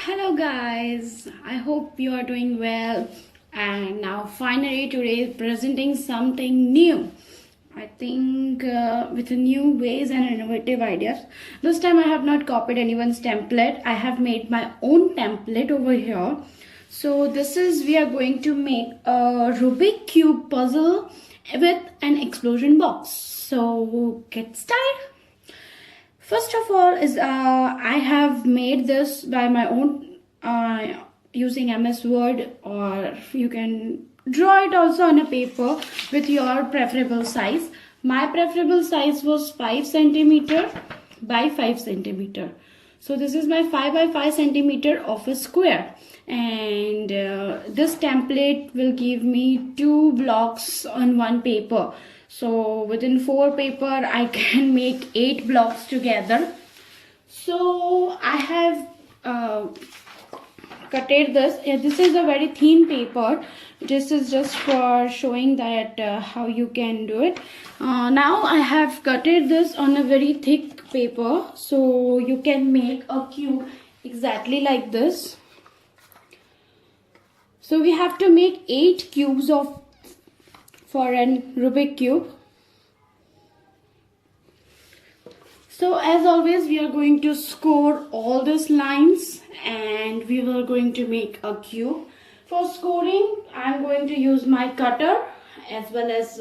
Hello guys, I hope you are doing well. And now finally today is presenting something new. I think with new ways and innovative ideas. This time I have not copied anyone's template. I have made my own template over here. So this is, we are going to make a Rubik cube puzzle with an explosion box. So get started. First of all is I have made this by my own using MS Word, or you can draw it also on a paper with your preferable size. My preferable size was 5 centimeter by 5 centimeter. So this is my 5 by 5 centimeter of a square, and this template will give me 2 blocks on one paper. So within 4 paper I can make 8 blocks together. So I have cutted this. This is a very thin paper. This is just for showing that how you can do it. Now I have cutted this on a very thick paper, so you can make a cube exactly like this. So we have to make 8 cubes for an Rubik cube. So as always, we are going to score all these lines and we are going to make a cube. For scoring, I am going to use my cutter, as well as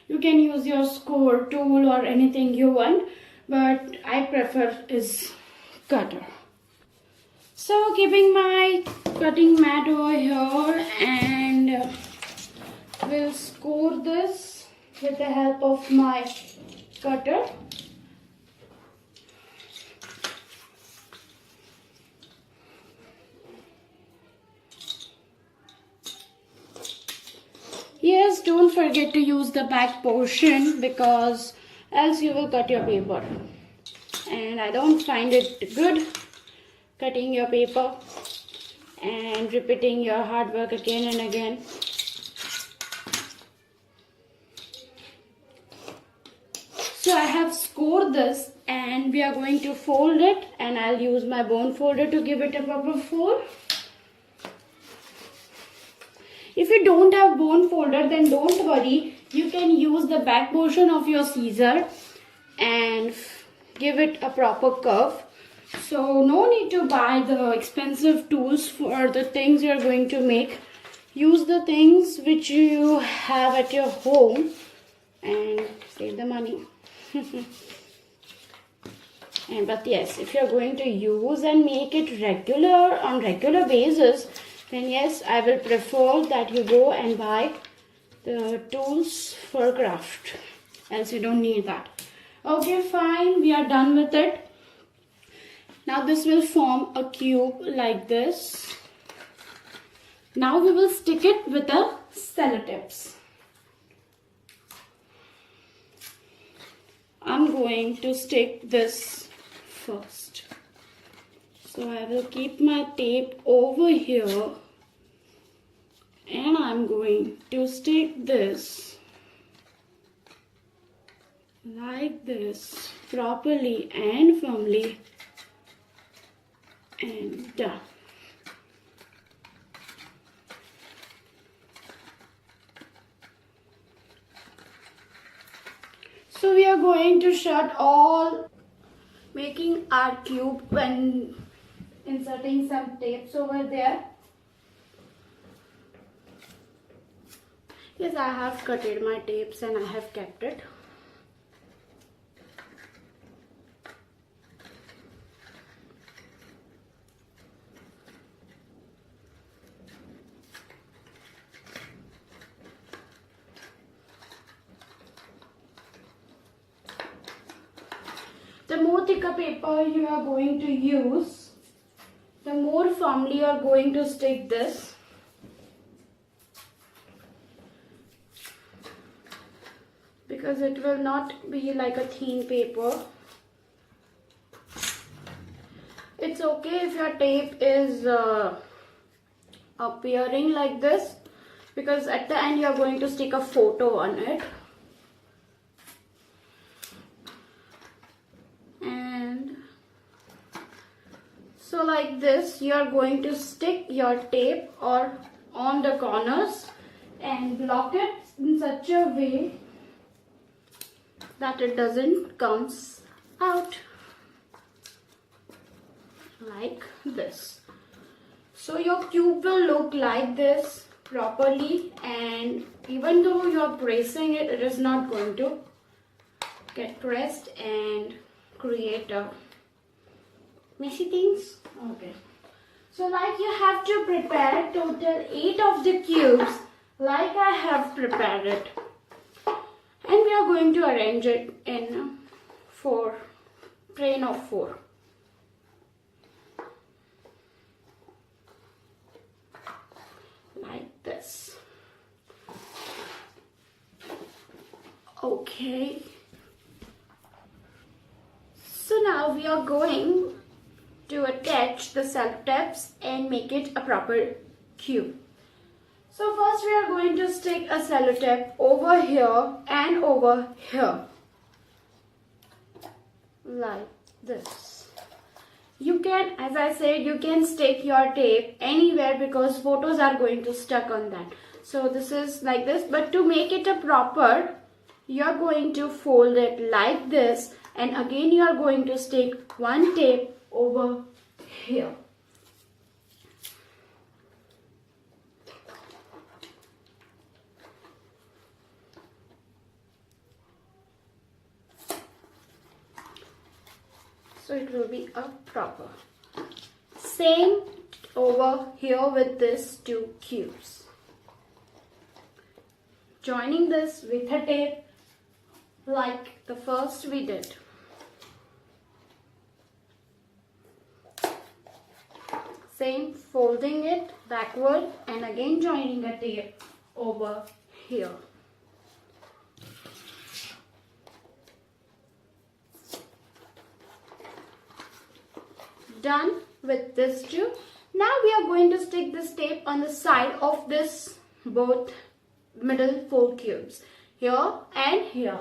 you can use your score tool or anything you want, but I prefer is cutter. So keeping my cutting mat over here, and we'll score this with the help of my cutter. Yes, don't forget to use the back portion, because else you will cut your paper, and I don't find it good cutting your paper and repeating your hard work again and again. So I have scored this and we are going to fold it, and I'll use my bone folder to give it a proper fold. If you don't have bone folder, then don't worry, you can use the back portion of your scissor and give it a proper curve. So no need to buy the expensive tools for the things you are going to make. Use the things which you have at your home and save the money. But yes, if you are going to use and make it on regular basis, then yes, I will prefer that you go and buy the tools for craft, else you don't need that. Okay, fine, we are done with it. Now this will form a cube like this. Now we will stick it with a sellotape. I'm going to stick this first. So I will keep my tape over here, and I'm going to stick this like this properly and firmly, and done. So we are going to shut all making our cube when inserting some tapes over there. Yes, I have cutted my tapes and I have kept it. The more thicker paper you are going to use, the more firmly you are going to stick this. Because it will not be like a thin paper. It's okay if your tape is appearing like this, because at the end you are going to stick a photo on it. And So like this, you are going to stick your tape or on the corners and block it in such a way that it doesn't comes out like this. So your cube will look like this properly, and even though you are pressing it, it is not going to get pressed and create a messy things. Okay. So like you have to prepare total 8 of the cubes like I have prepared it. And we are going to arrange it in 4 train of 4. Like this. Okay. So now we are going to attach the sellotape and make it a proper cube. So first we are going to stick a sellotape over here and over here. Like this. You can, as I said, you can stick your tape anywhere because photos are going to stuck on that. So this is like this, but to make it a proper, you are going to fold it like this, and again you are going to stick one tape over here. So it will be a proper. Same over here with these 2 cubes. Joining this with a tape like the first we did. Same, folding it backward and again joining a tape over here. Done with this 2. Now we are going to stick this tape on the side of this both middle 4 cubes, here and here.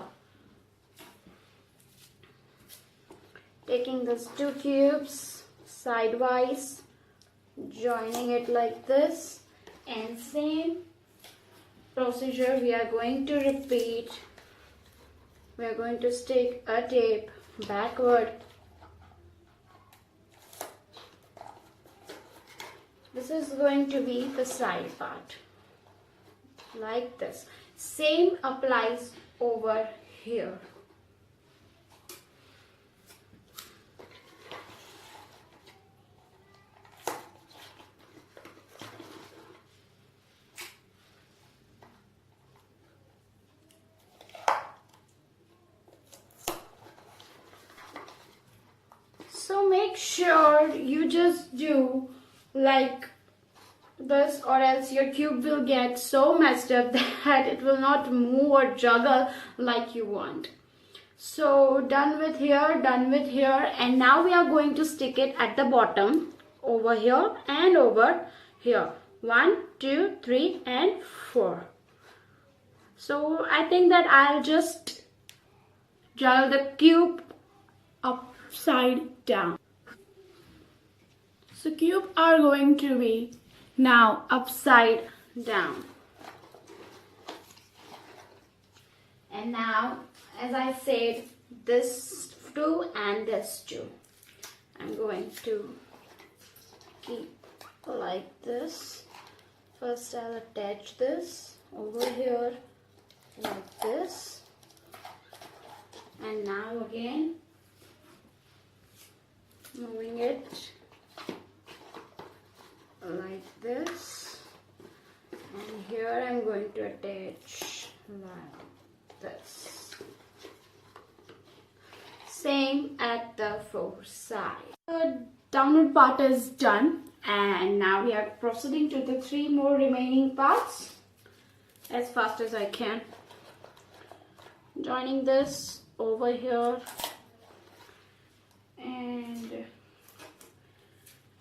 Taking these 2 cubes sidewise, joining it like this, and same procedure we are going to repeat. We are going to stick a tape backward. This is going to be the side part, like this. Same applies over here. So make sure you just do like this, or else your cube will get so messed up that it will not move or juggle like you want. So done with here, and now we are going to stick it at the bottom over here and over here. 1, 2, 3 and 4. So I think that I'll just juggle the cube upside down. So cube are going to be now upside down. And now, as I said, this 2 and this 2, I'm going to keep like this. First I'll attach this over here like this, and now again moving it like this, and here I'm going to attach like this. Same at the 4th side. The downward part is done, and now we are proceeding to the 3 more remaining parts as fast as I can. Joining this over here and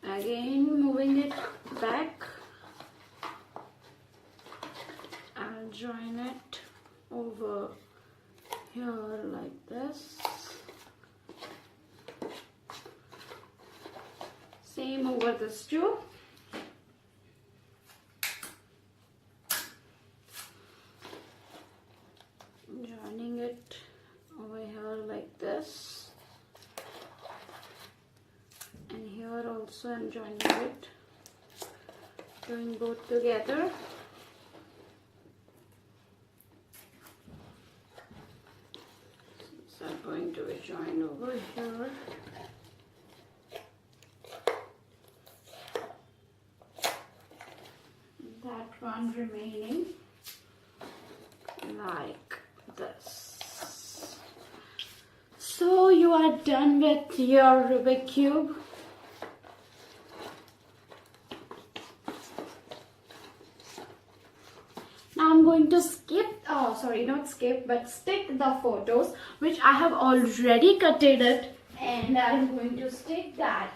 again moving it back. I'll join it over here like this. same over this too. Joining it over here like this, and here also I'm joining it, doing both together. So I'm going to be joined over here. That one remaining like this. So you are done with your Rubik cube. Now I'm going to skip, not skip, but stick the photos which I have already cutted it, and I'm going to stick that.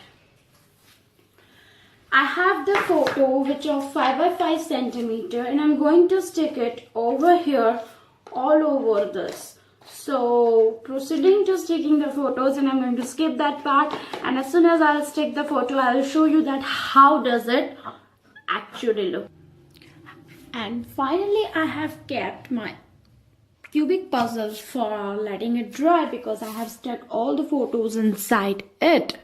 I have the photo which of 5 by 5 centimeter, and I'm going to stick it over here all over this. So proceeding to sticking the photos, and I'm going to skip that part, and as soon as I'll stick the photo, I'll show you that how does it actually look. And finally I have kept my cubic puzzle for letting it dry because I have stuck all the photos inside it.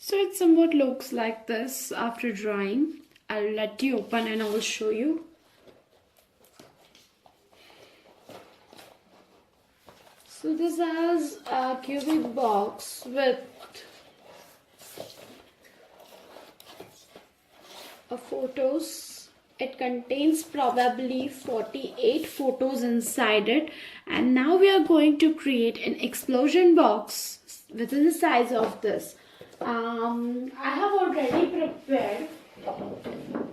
So it somewhat looks like this after drying. I'll let you open and I will show you. So this has a cubic box with photos. It contains probably 48 photos inside it, and now we are going to create an explosion box within the size of this. I have already prepared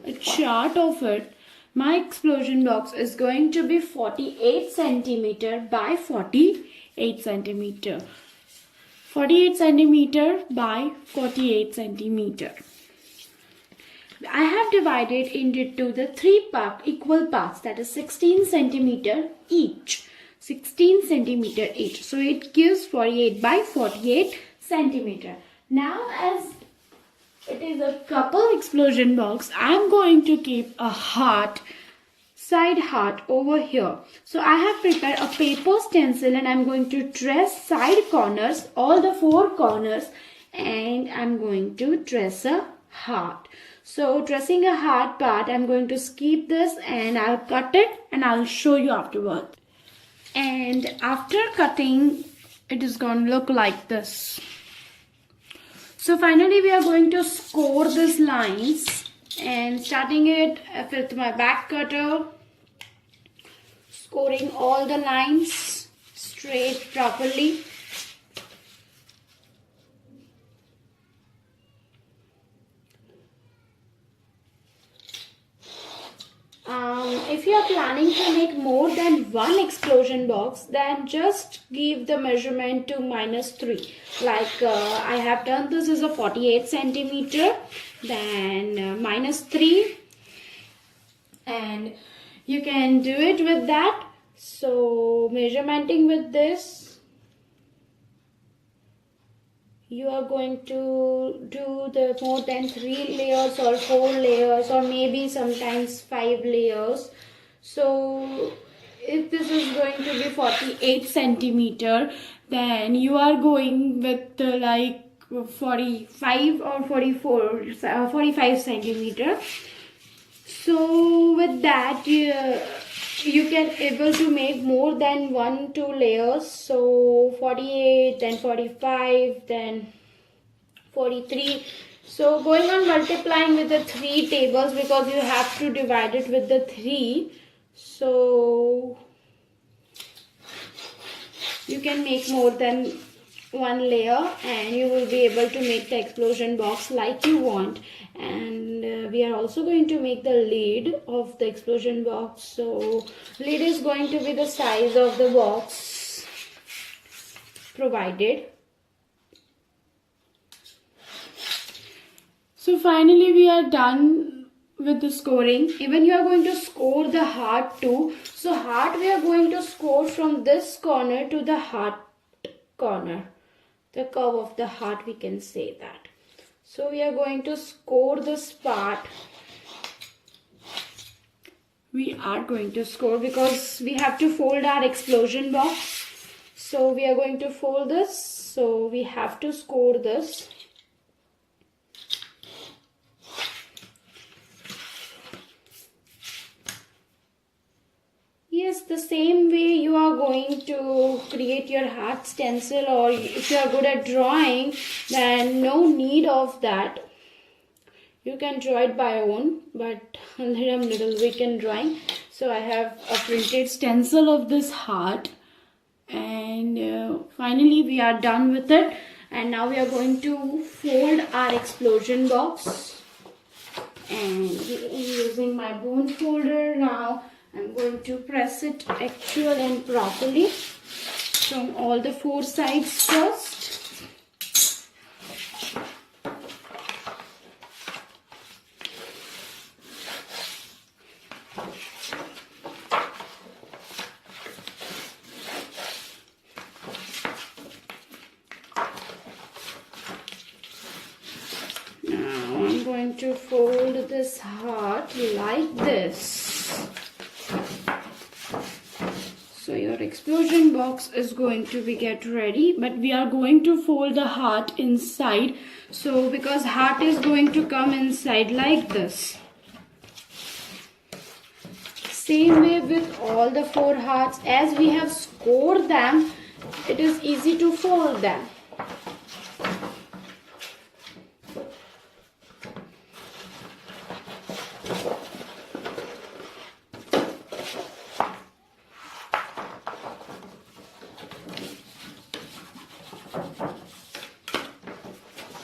a chart of it. My explosion box is going to be 48 centimeter by 48 centimeter. 48 centimeter by 48 centimeter. I have divided into the three equal parts, that is 16 centimeter each. 16 centimeter each. So it gives 48 by 48 centimeter. Now, as it is a couple explosion box, I am going to keep a heart, side heart over here. So I have prepared a paper stencil, and I am going to trace side corners, all the four corners, and I am going to trace a heart. So tracing a heart part, I am going to skip this and I'll cut it and I'll show you afterward. And after cutting, it is going to look like this. So finally we are going to score these lines, and starting it with my back cutter, scoring all the lines straight properly. If you are planning to make more than one explosion box, then just give the measurement to -3. Like I have done this is a 48 centimeter, then -3, and you can do it with that. So measurementing with this, you are going to do the more than 3 layers or 4 layers or maybe sometimes 5 layers. So if this is going to be 48 centimeter, then you are going with like 45 or 45 centimeter. So with that you can able to make more than 1-2 layers. So 48, then 45, then 43. So going on multiplying with the 3 tables, because you have to divide it with the 3. So you can make more than 1 layer, and you will be able to make the explosion box like you want. And we are also going to make the lid of the explosion box. So lid is going to be the size of the box provided. So finally we are done with the scoring. Even you are going to score the heart too. So heart we are going to score from this corner to the heart corner, the curve of the heart, we can say that. So we are going to score this part. We are going to score because we have to fold our explosion box. So we are going to fold this. So we have to score this. Yes, the same way you are going to create your heart stencil, or if you are good at drawing, then no need of that. You can draw it by own, but I'm little weak in drawing. So I have a printed stencil of this heart, and finally we are done with it. And now we are going to fold our explosion box, and using my bone folder now I'm going to press it actual and properly from all the four sides first. Now I'm going to fold this heart like this. So your explosion box is going to be get ready, but we are going to fold the heart inside. So because heart is going to come inside like this. Same way with all the four hearts, as we have scored them, it is easy to fold them.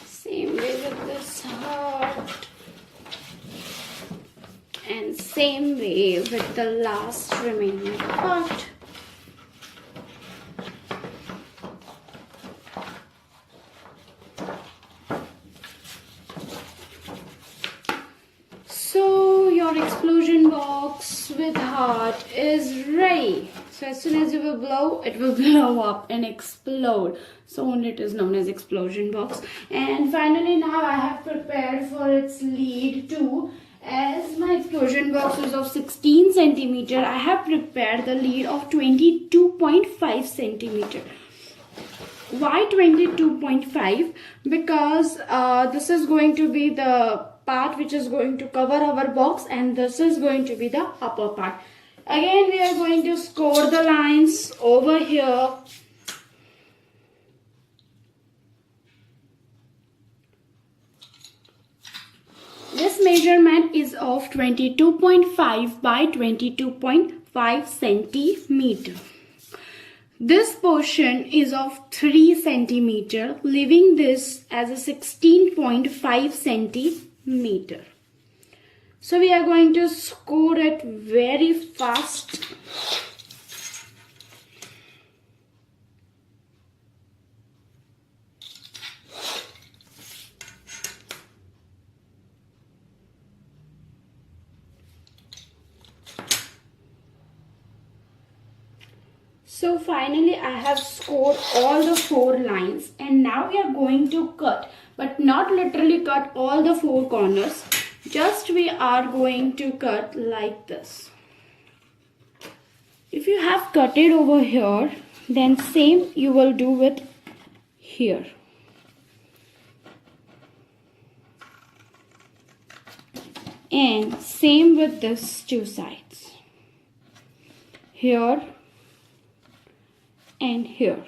Same way with this heart, and same way with the last remaining part. So your explosion box with heart is ready. So as soon as you will blow, it will blow up and explode. So only it is known as explosion box. And finally now I have prepared for its lid too. As my explosion box is of 16 centimeter, I have prepared the lid of 22.5 centimeter. Why 22.5? Because this is going to be the part which is going to cover our box, and this is going to be the upper part. Again we are going to score the lines over here. This measurement is of 22.5 by 22.5 centimeter. This portion is of 3 centimeter, leaving this as a 16.5 centimeter. So we are going to score it very fast. So finally I have scored all the 4 lines, and now we are going to cut, but not literally cut all the 4 corners. Just we are going to cut like this. If you have cut it over here, then same you will do with here. And same with this 2 sides. Here and here.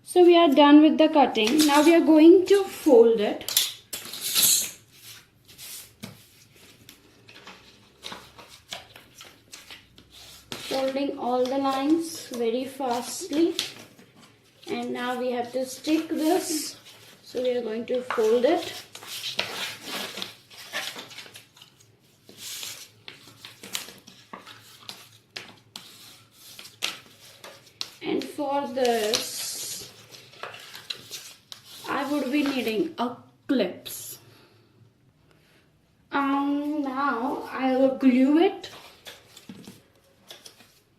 So we are done with the cutting. Now we are going to fold it. Folding all the lines very fastly. And now we have to stick this. So we are going to fold it. And for this, I would be needing a clips. now I will glue it.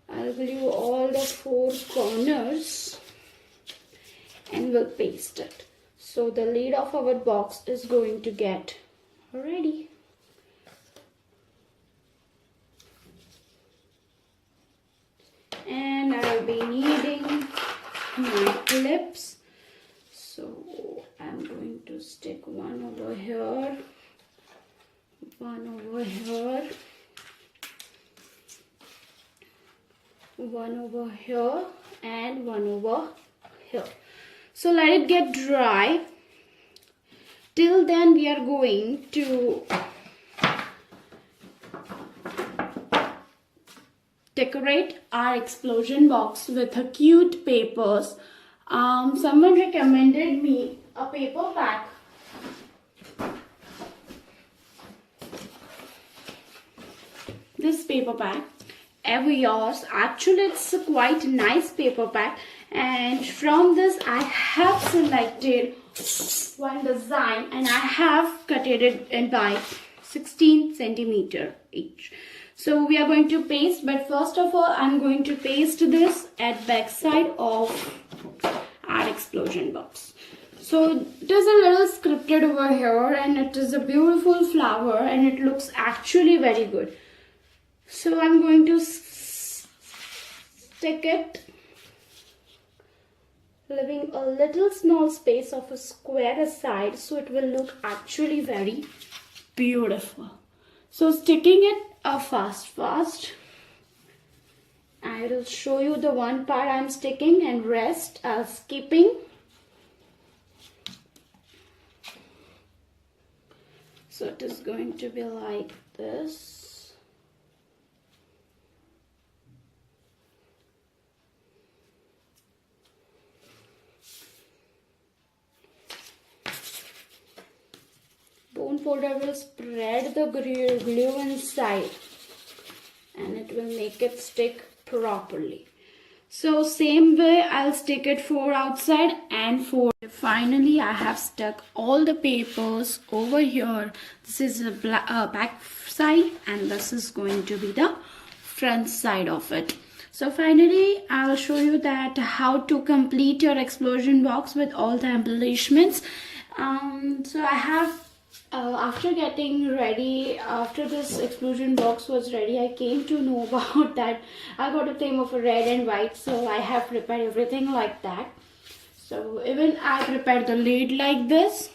I'll glue all the 4 corners and we'll paste it. So the lid of our box is going to get ready. And I'll be needing my clips. So I'm going to stick one over here, one over here, one over here, and one over here. So let it get dry. Till then we are going to decorate our explosion box with a cute papers. Someone recommended me a paper pack. This paper pack, ever yours. Actually, it's a quite nice paper pack, and from this I have selected one design and I have cut it in by 16 centimeter each. So we are going to paste, but first of all I'm going to paste this at back side of our explosion box. So it is a little scripted over here and it is a beautiful flower and it looks actually very good. So I'm going to stick it, leaving a little small space of a square aside so it will look actually very beautiful. So sticking it fast. I will show you the one part I'm sticking and rest I'll skipping. So it is going to be like this. Bone folder will spread the glue inside and it will make it stick properly. So same way I'll stick it 4 outside and 4. Finally I have stuck all the papers over here. This is the back side and this is going to be the front side of it. So finally I'll show you that how to complete your explosion box with all the embellishments. So I have after getting ready, after this explosion box was ready, I came to know about that I got a theme of red and white, so I have prepared everything like that. So even I prepared the lid like this,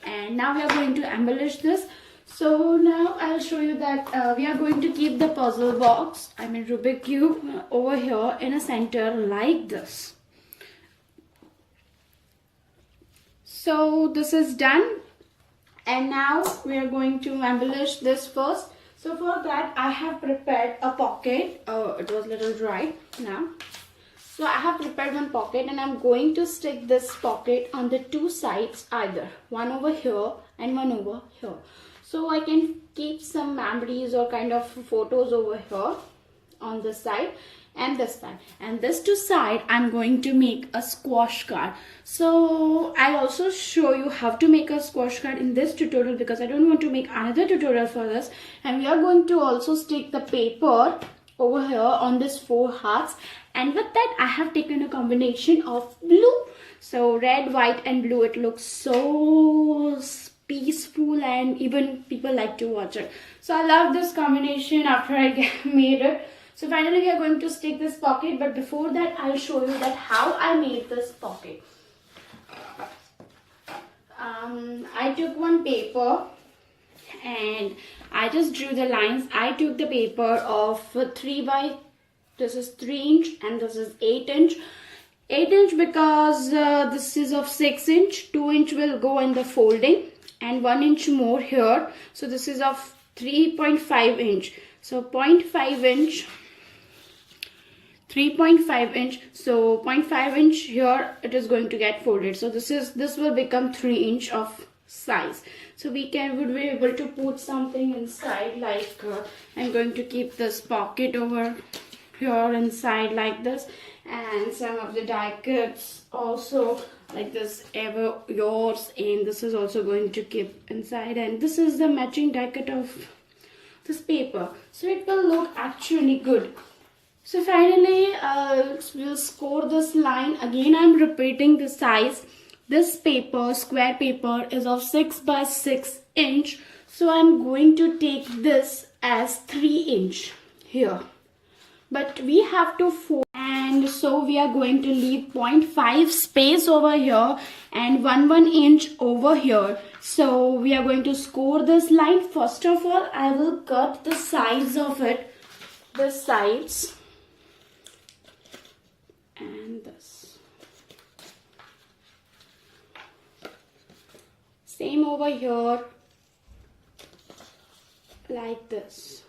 and now we are going to embellish this. So now I'll show you that we are going to keep the puzzle box, I mean Rubik cube, over here in a center like this. So this is done. And now we are going to embellish this first. So for that I have prepared a pocket. Oh, it was a little dry now. So I have prepared one pocket and I'm going to stick this pocket on the 2 sides either. One over here and one over here. So I can keep some memories or kind of photos over here on this side and this side. And this 2 side I'm going to make a squash card. So I'll also show you how to make a squash card in this tutorial because I don't want to make another tutorial for this. And we are going to also stick the paper over here on this 4 hearts, and with that I have taken a combination of blue. So red, white and blue, it looks so peaceful and even people like to watch it. So I love this combination after I made it. So finally we are going to stick this pocket, but before that I'll show you that how I made this pocket. I took one paper and I just drew the lines. I took the paper of this is 3 inch and this is 8 inch. 8 inch because this is of 6 inch, 2 inch will go in the folding and 1 inch more here. So this is of 3.5 inch. So 0.5 inch. 3.5 inch, so 0.5 inch here it is going to get folded. So this will become 3 inch of size. So would be able to put something inside, like I'm going to keep this pocket over here inside like this, and some of the die cuts also like this ever yours, and this is also going to keep inside, and this is the matching die cut of this paper, so it will look actually good. So finally we'll score this line. Again I'm repeating the size. This paper, square paper, is of 6 by 6 inch, so I'm going to take this as 3 inch here, but we have to fold, and so we are going to leave 0.5 space over here and 1 inch over here. So we are going to score this line. First of all, I will cut the sides of it, the sides and this. Same over here, like this.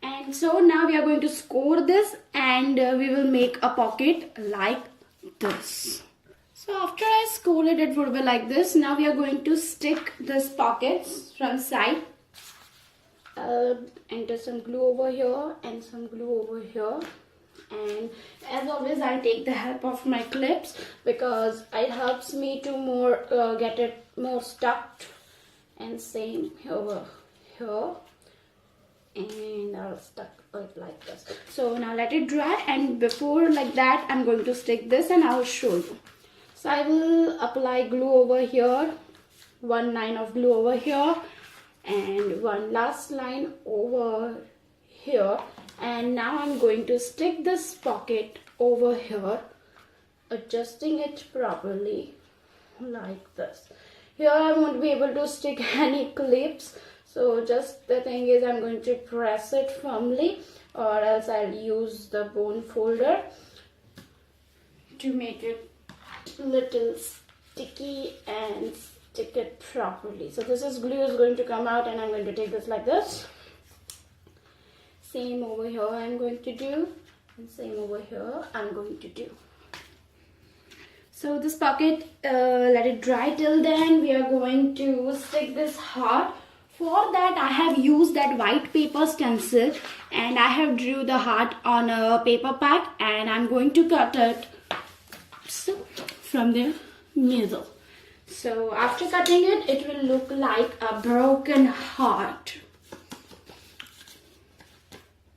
And so now we are going to score this, and we will make a pocket like this. So after I score it, it would be like this. Now we are going to stick this pockets from side. Enter some glue over here and some glue over here. And as always, I take the help of my clips because it helps me to get it more stuck. And same over here, and I'll stuck it like this. So now let it dry, and before like that I'm going to stick this and I'll show you. So I will apply glue over here, one line of glue over here and one last line over here, and now I'm going to stick this pocket over here, adjusting it properly like this. Here I won't be able to stick any clips, so just the thing is I'm going to press it firmly, or else I'll use the bone folder to make it little sticky and stick it properly. So this is glue is going to come out, and I'm going to take this like this. Same over here I'm going to do, and same over here I'm going to do. So this pocket, let it dry. Till then we are going to stick this heart. For that I have used that white paper stencil, and I have drew the heart on a paper pack, and I'm going to cut it so from the middle. So after cutting it, it will look like a broken heart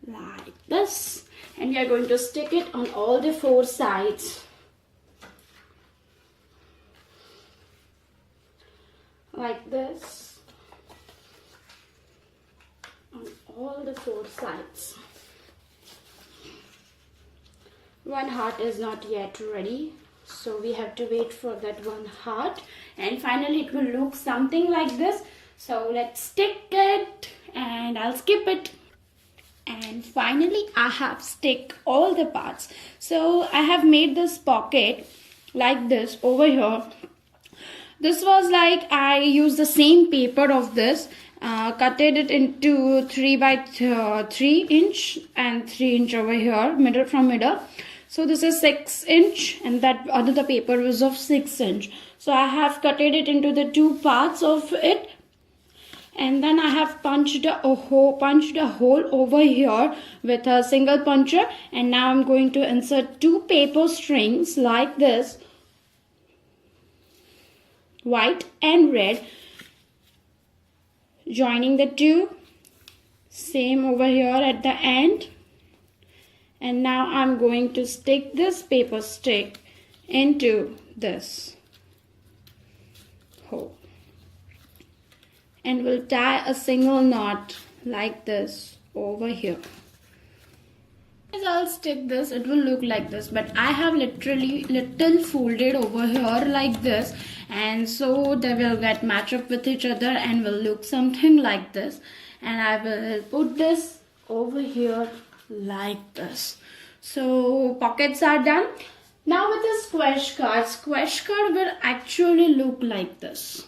like this, and we are going to stick it on all the 4 sides like this, on all the 4 sides. One heart is not yet ready, so we have to wait for that one heart, and finally it will look something like this. So let's stick it, and I'll skip it. And finally I have stick all the parts. So I have made this pocket like this over here. This was like I used the same paper of this, cutted it into 3 by 3 inch and 3 inch over here, middle from middle. So this is 6 inch, and that other paper was of 6 inch. So I have cutted it into the 2 parts of it, and then I have punched a hole over here with a single puncher, and now I'm going to insert 2 paper strings like this, white and red, joining the 2. Same over here at the end, and now I'm going to stick this paper stick into this hole, and we'll tie a single knot like this over here. As I'll stick this, it will look like this, but I have literally little folded over here like this, and so they will get match up with each other and will look something like this. And I will put this over here like this. So pockets are done. Now with the squash card will actually look like this.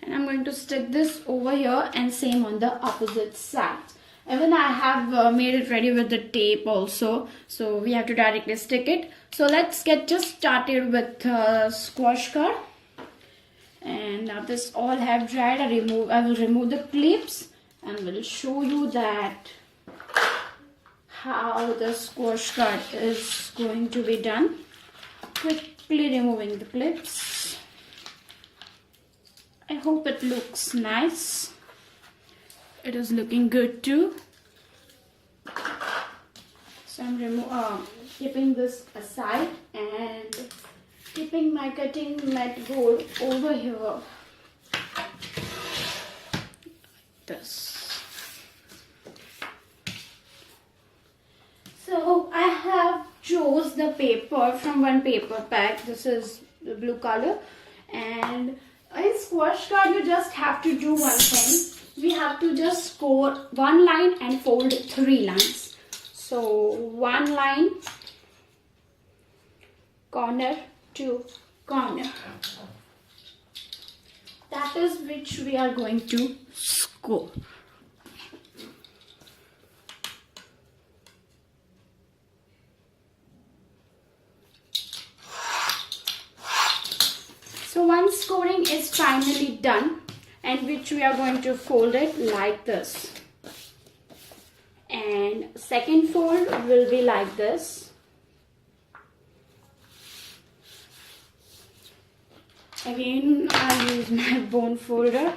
And I'm going to stick this over here, and same on the opposite side. Even I have made it ready with the tape also, so we have to directly stick it. So let's get just started with squash card. And now this all have dried. I will remove the clips and will show you that how the squash card is going to be done. Quickly removing the clips. I hope it looks nice. It is looking good too. So I'm keeping this aside and keeping my cutting mat board over here. This. So I have chose the paper from one paper pack. This is the blue color, and in squash card you just have to do one thing. We have to just score one line and fold 3 lines. So one line, corner to corner. That is which we are going to score. So one scoring is finally done, and which we are going to fold it like this. And second fold will be like this. Again, I'll use my bone folder.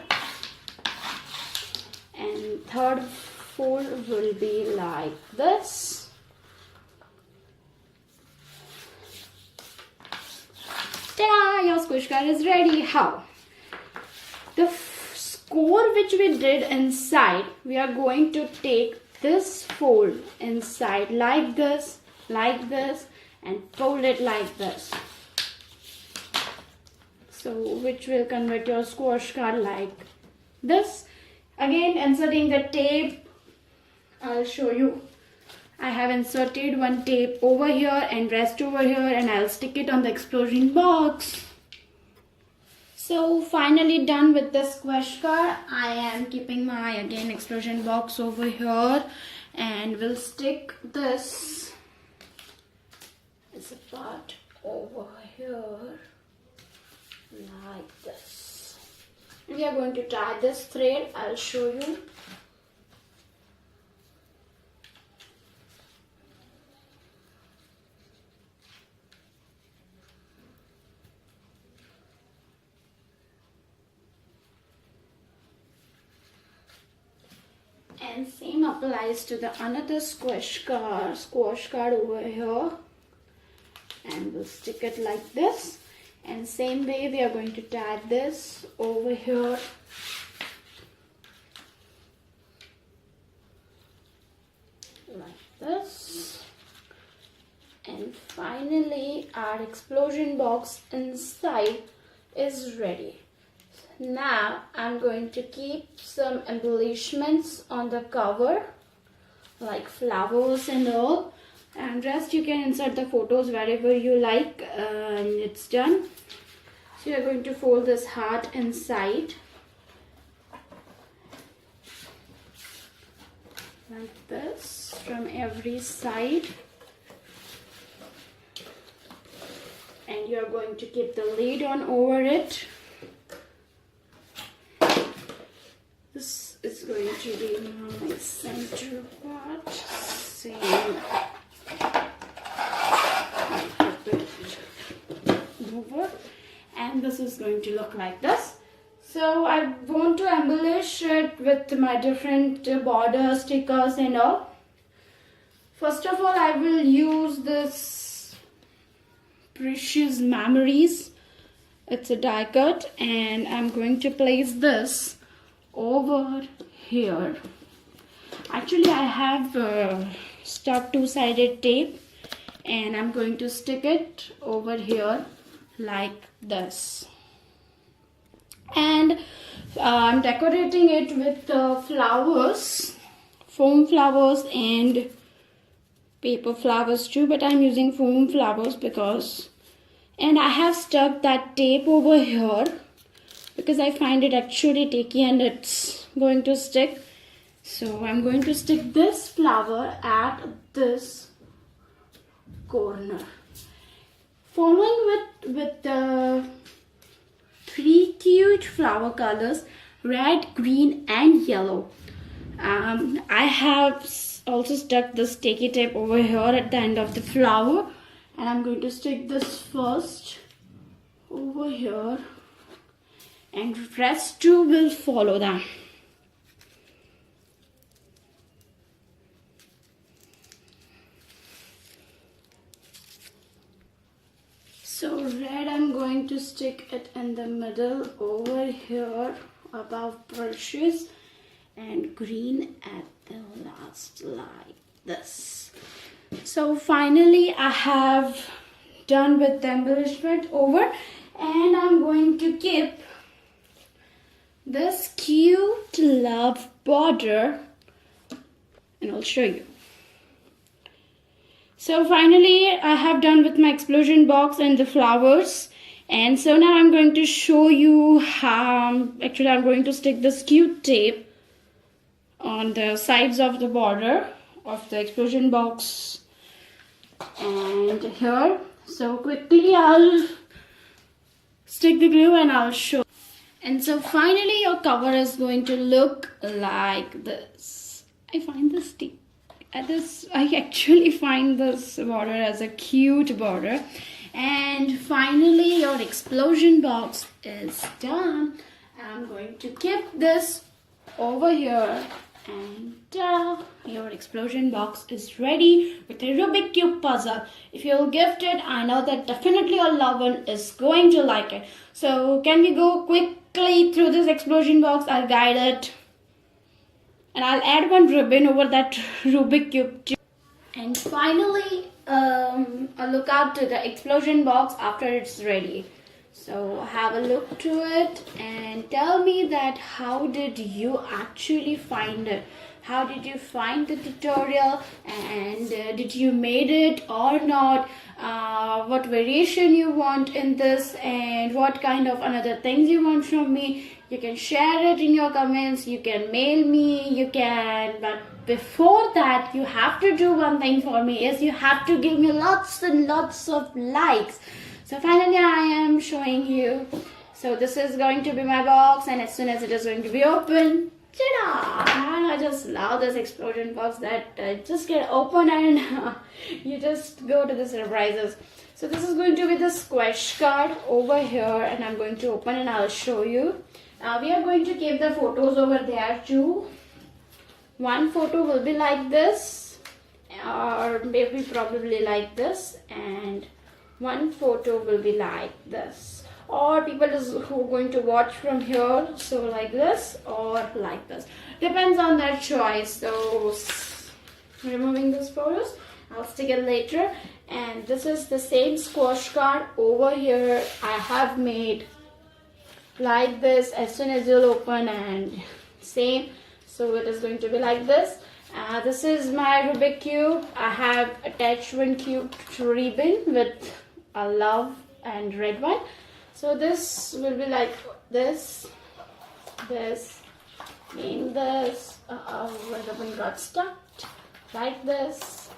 And third fold will be like this. Ta-da! Your squish card is ready. How? The score which we did inside, we are going to take this fold inside like this, and fold it like this. So which will convert your squash card like this. Again, inserting the tape, I'll show you. I have inserted one tape over here and rest over here, and I'll stick it on the explosion box. So finally done with the squash card. I am keeping my again explosion box over here, and we'll stick this as a part over here like this. We are going to tie this thread. I'll show you. And same applies to the another squash card over here, and we'll stick it like this. And same way we are going to tie this over here like this. And finally our explosion box inside is ready. Now I'm going to keep some embellishments on the cover like flowers and all, and rest you can insert the photos wherever you like, and it's done. So you're going to fold this heart inside like this from every side, and you're going to keep the lid on over it. This is going to be my center part. Same. Over. And this is going to look like this. So I want to embellish it with my different border stickers and all. First of all, I will use this Precious Memories. It's a die cut, and I'm going to place this over here. Actually, I have stuck two-sided tape, and I'm going to stick it over here like this. And I'm decorating it with flowers, foam flowers and paper flowers too, but I'm using foam flowers because, and I have stuck that tape over here because I find it actually sticky and it's going to stick. So I'm going to stick this flower at this corner, following with the 3 cute flower colors, red, green and yellow. I have also stuck this sticky tape over here at the end of the flower, and I'm going to stick this first over here, and rest too will follow them. So red, I'm going to stick it in the middle over here above brushes, and green at the last like this. So finally I have done with the embellishment over, and I'm going to keep this cute love border, and I'll show you. So finally I have done with my explosion box and the flowers, and so now I'm going to show you how actually I'm going to stick this cute tape on the sides of the border of the explosion box and here. So quickly I'll stick the glue and I'll show. And so finally your cover is going to look like this. I actually find this border as a cute border. And finally your explosion box is done. I'm going to keep this over here, and your explosion box is ready with a Rubik cube puzzle. If you'll gift it, I know that definitely your loved one is going to like it. So can we go quickly through this explosion box? I'll guide it, and I'll add one ribbon over that Rubik cube too. And finally look out to the explosion box after it's ready. So have a look to it and tell me that how did you actually find it? How did you find the tutorial, and did you made it or not? What variation you want in this, and what kind of another things you want from me? You can share it in your comments, you can mail me, but before that you have to do one thing for me, is you have to give me lots and lots of likes. So finally I am showing you. So this is going to be my box, and as soon as it is going to be open, ta-da! I just love this explosion box that just get open and you just go to the surprises. So this is going to be the squash card over here, and I'm going to open and I'll show you. We are going to keep the photos over there too. One photo will be like this, or maybe probably like this, and one photo will be like this, or people who are going to watch from here, so like this or like this, depends on their choice. So removing these photos, I'll stick it later. And this is the same squash card over here. I have made like this as soon as you'll open, and same, so it is going to be like this. This is my Rubik cube. I have attached one cube to ribbon with a love and red one. So this will be like this, and this, where the one got stuck, like this,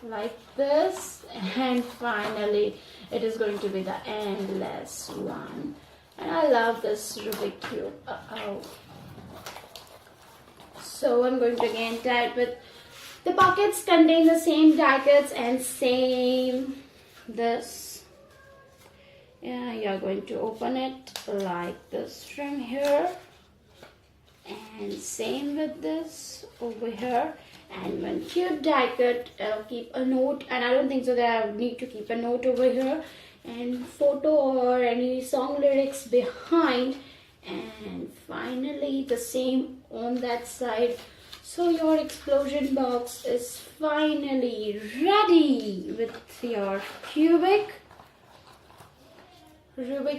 and finally it is going to be the endless one. And I love this Rubik cube. So I'm going to again tie it with the pockets contain the same die cuts and same this. Yeah, you're going to open it like this from here, and same with this over here. And when cute die cut, I'll keep a note, and I don't think so that I need to keep a note over here, and photo or any song lyrics behind, and finally the same on that side. So your explosion box is finally ready with your Rubik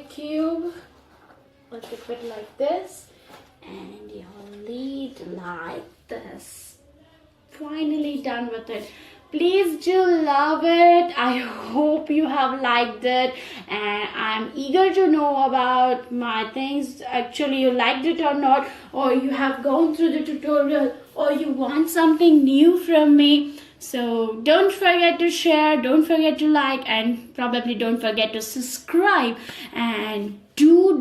cube. I'll keep it like this, and your lead like this. Finally done with it. Please do love it. I hope you have liked it, and I'm eager to know about my things. Actually, you liked it or not, or you have gone through the tutorial, or you want something new from me. So don't forget to share, don't forget to like, and probably don't forget to subscribe, and do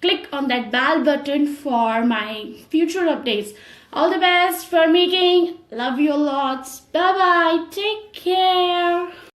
click on that bell button for my future updates. All the best for making. Love you lots. Bye bye. Take care.